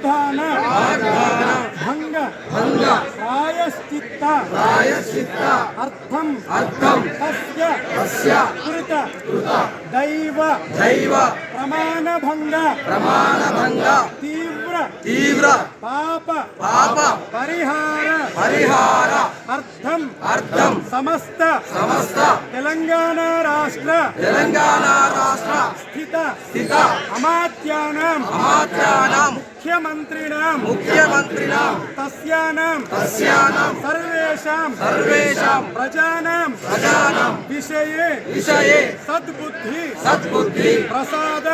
वाग्दान भंग प्रायश्चित्त अर्थम तस्य कृत दैव प्रमाण भंग तीव्र पाप परिहार अर्थम समस्त तेलंगाना राष्ट्र स्थित अमात्यानां मुख्यमंत्रिणां तस्यानां सर्वेषां प्रजानां विषये सद्बुद्धि प्रसाद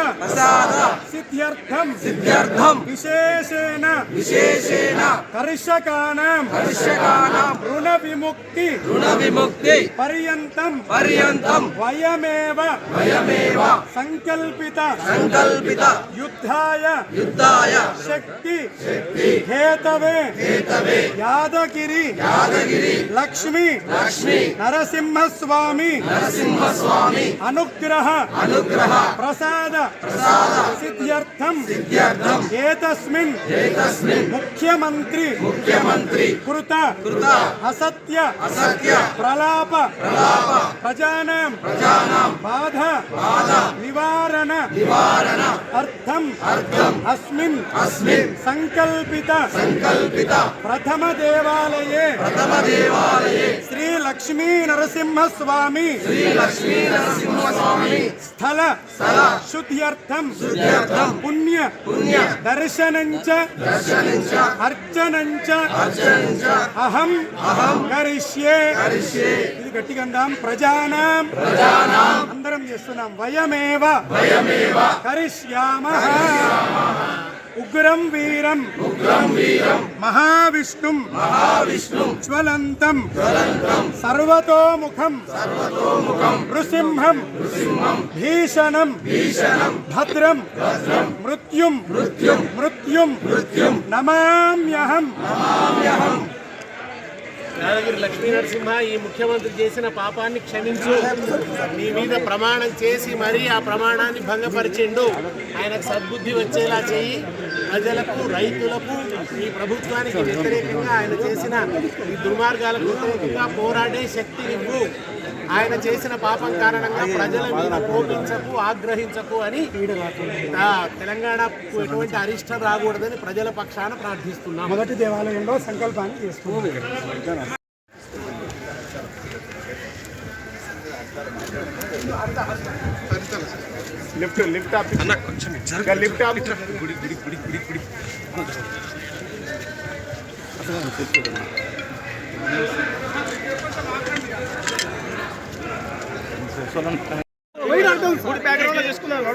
सिद्ध्यर्थं विशेषेण कर्षकाणां ऋण विमुक्ति पर्यन्तं वयमेव संकल्पित युद्धाय शक्ति हेतवे यादगिरी लक्ष्मी नरसिंहस्वामी अनुग्रह प्रसाद सिद्ध्यर्थं एतस्मिन् मुख्यमंत्री कृत असत्य प्रलाप प्रजानां बाधा निवारण अर्थम अस्मिन् संकल्पित प्रथम देवालये श्री लक्ष्मी नरसिंहस्वामी स्थल शुद्ध्यर्थं पुण्य दर्शनञ्च अर्चनञ्च अहं करिष्ये ఇది గట్టిగా అందాం ప్రజానాం అందరం చేస్తున్నాం వయమేవ కరిష్యామః ఉగ్రం వీరం మహావిష్ణుం జ్వలంతం సర్వతోముఖం నృసింహం భీషణం భద్రం మృత్యుం నమామ్యహం యాదగిరి లక్ష్మీ నరసింహ ఈ ముఖ్యమంత్రి చేసిన పాపాన్ని క్షమించు. నీ మీద ప్రమాణం చేసి మరీ ఆ ప్రమాణాన్ని భంగపరిచిండు. ఆయనకు సద్బుద్ధి వచ్చేలా చేయి. ప్రజలకు రైతులకు ఈ ప్రభుత్వానికి వ్యతిరేకంగా ఆయన చేసిన ఈ దుర్మార్గాలకు వ్యతిరేకంగా పోరాడే శక్తినివ్వు. ఆయన చేసిన పాపం కారణంగా ప్రజల మీద కోపించకు ఆగ్రహించకు అని తెలంగాణకు ఎటువంటి అరిష్టం రాకూడదని ప్రజల పక్షాన ప్రార్థిస్తున్నాం. మొదటి దేవాలయంలో సంకల్పాన్ని చేసుకున్నాం. లిఫ్ట్ ఆఫ్ అన్న కొంచెం లిఫ్ట్ ఆఫ్ గుడి బ్యాక్గ్రౌండ్ చేసుకున్నారు.